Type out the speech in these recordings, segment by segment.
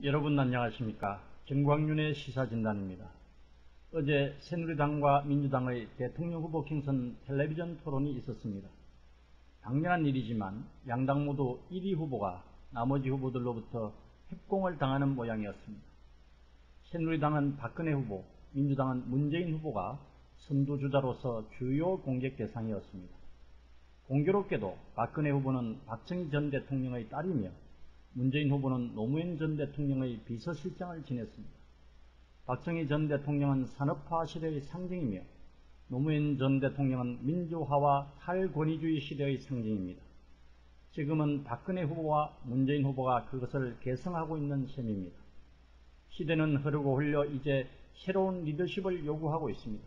여러분 안녕하십니까. 정광윤의 시사진단입니다. 어제 새누리당과 민주당의 대통령 후보 경선 텔레비전 토론이 있었습니다. 당연한 일이지만 양당 모두 1위 후보가 나머지 후보들로부터 협공을 당하는 모양이었습니다. 새누리당은 박근혜 후보, 민주당은 문재인 후보가 선두주자로서 주요 공격 대상이었습니다. 공교롭게도 박근혜 후보는 박정희 전 대통령의 딸이며 문재인 후보는 노무현 전 대통령의 비서실장을 지냈습니다. 박정희 전 대통령은 산업화 시대의 상징이며 노무현 전 대통령은 민주화와 탈권위주의 시대의 상징입니다. 지금은 박근혜 후보와 문재인 후보가 그것을 계승하고 있는 셈입니다. 시대는 흐르고 흘려 이제 새로운 리더십을 요구하고 있습니다.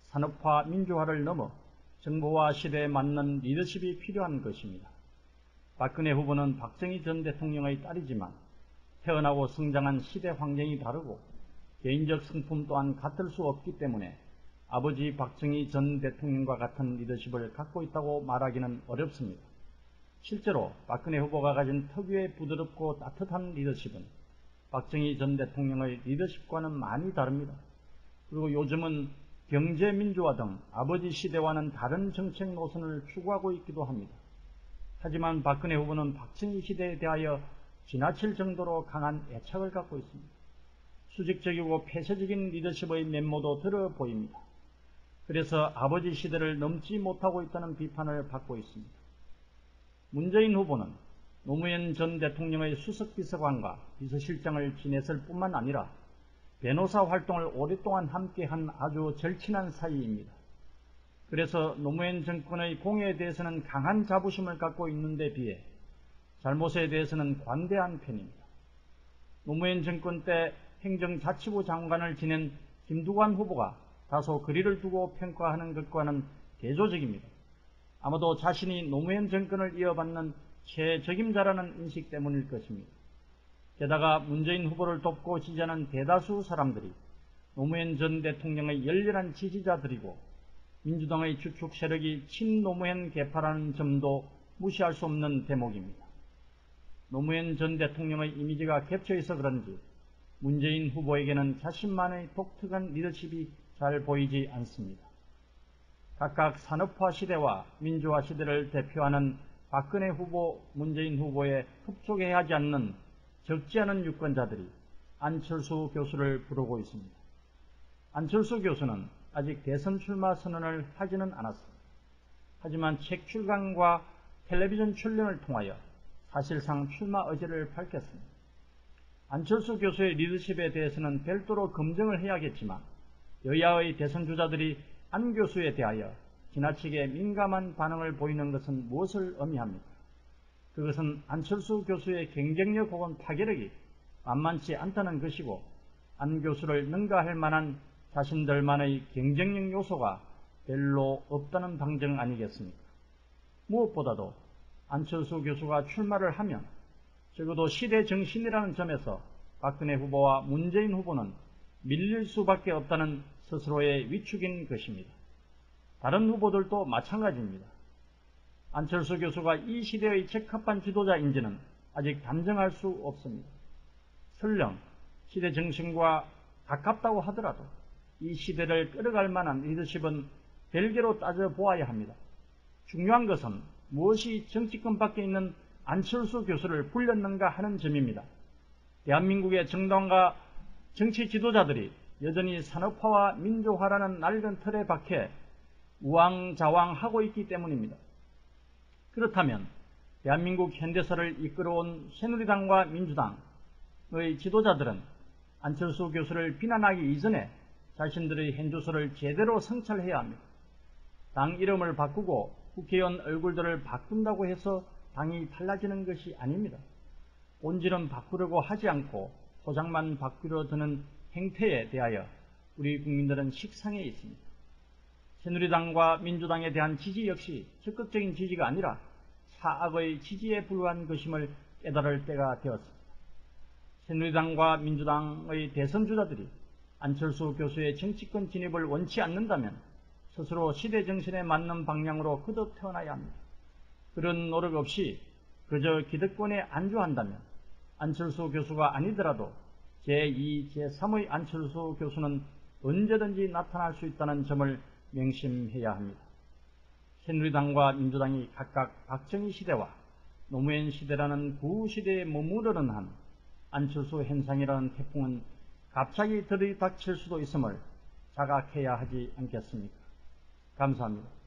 산업화, 민주화를 넘어 정보화 시대에 맞는 리더십이 필요한 것입니다. 박근혜 후보는 박정희 전 대통령의 딸이지만 태어나고 성장한 시대 환경이 다르고 개인적 성품 또한 같을 수 없기 때문에 아버지 박정희 전 대통령과 같은 리더십을 갖고 있다고 말하기는 어렵습니다. 실제로 박근혜 후보가 가진 특유의 부드럽고 따뜻한 리더십은 박정희 전 대통령의 리더십과는 많이 다릅니다. 그리고 요즘은 경제민주화 등 아버지 시대와는 다른 정책 노선을 추구하고 있기도 합니다. 하지만 박근혜 후보는 박정희 시대에 대하여 지나칠 정도로 강한 애착을 갖고 있습니다. 수직적이고 폐쇄적인 리더십의 면모도 들어 보입니다. 그래서 아버지 시대를 넘지 못하고 있다는 비판을 받고 있습니다. 문재인 후보는 노무현 전 대통령의 수석비서관과 비서실장을 지냈을 뿐만 아니라 변호사 활동을 오랫동안 함께한 아주 절친한 사이입니다. 그래서 노무현 정권의 공여에 대해서는 강한 자부심을 갖고 있는데 비해 잘못에 대해서는 관대한 편입니다. 노무현 정권 때 행정자치부 장관을 지낸 김두관 후보가 다소 거리를 두고 평가하는 것과는 대조적입니다. 아마도 자신이 노무현 정권을 이어받는 최적임자라는 인식 때문일 것입니다. 게다가 문재인 후보를 돕고 지지하는 대다수 사람들이 노무현 전 대통령의 열렬한 지지자들이고 민주당의 주축 세력이 친노무현 계파라는 점도 무시할 수 없는 대목입니다. 노무현 전 대통령의 이미지가 겹쳐 있어 그런지 문재인 후보에게는 자신만의 독특한 리더십이 잘 보이지 않습니다. 각각 산업화 시대와 민주화 시대를 대표하는 박근혜 후보, 문재인 후보에 흡족해야 하지 않는 적지 않은 유권자들이 안철수 교수를 부르고 있습니다. 안철수 교수는 아직 대선 출마 선언을 하지는 않았습니다. 하지만 책 출간과 텔레비전 출연을 통하여 사실상 출마 의지를 밝혔습니다. 안철수 교수의 리더십에 대해서는 별도로 검증을 해야겠지만 여야의 대선 주자들이 안 교수에 대하여 지나치게 민감한 반응을 보이는 것은 무엇을 의미합니까? 그것은 안철수 교수의 경쟁력 혹은 파괴력이 만만치 않다는 것이고 안 교수를 능가할 만한 자신들만의 경쟁력 요소가 별로 없다는 방증 아니겠습니까? 무엇보다도 안철수 교수가 출마를 하면 적어도 시대 정신이라는 점에서 박근혜 후보와 문재인 후보는 밀릴 수밖에 없다는 스스로의 위축인 것입니다. 다른 후보들도 마찬가지입니다. 안철수 교수가 이 시대의 적합한 지도자인지는 아직 단정할 수 없습니다. 설령 시대 정신과 가깝다고 하더라도 이 시대를 끌어갈 만한 리더십은 별개로 따져보아야 합니다. 중요한 것은 무엇이 정치권 밖에 있는 안철수 교수를 불렸는가 하는 점입니다. 대한민국의 정당과 정치 지도자들이 여전히 산업화와 민주화라는 낡은 틀에 박혀 우왕좌왕하고 있기 때문입니다. 그렇다면 대한민국 현대사를 이끌어온 새누리당과 민주당의 지도자들은 안철수 교수를 비난하기 이전에 자신들의 현주소를 제대로 성찰해야 합니다. 당 이름을 바꾸고 국회의원 얼굴들을 바꾼다고 해서 당이 달라지는 것이 아닙니다. 본질은 바꾸려고 하지 않고 포장만 바꾸려 드는 행태에 대하여 우리 국민들은 식상해 있습니다. 새누리당과 민주당에 대한 지지 역시 적극적인 지지가 아니라 사악의 지지에 불과한 것임을 깨달을 때가 되었습니다. 새누리당과 민주당의 대선 주자들이 안철수 교수의 정치권 진입을 원치 않는다면 스스로 시대 정신에 맞는 방향으로 거듭 태어나야 합니다. 그런 노력 없이 그저 기득권에 안주한다면 안철수 교수가 아니더라도 제2, 제3의 안철수 교수는 언제든지 나타날 수 있다는 점을 명심해야 합니다. 새누리당과 민주당이 각각 박정희 시대와 노무현 시대라는 구시대에 머무르는 한 안철수 현상이라는 태풍은 갑자기 들이닥칠 수도 있음을 자각해야 하지 않겠습니까? 감사합니다.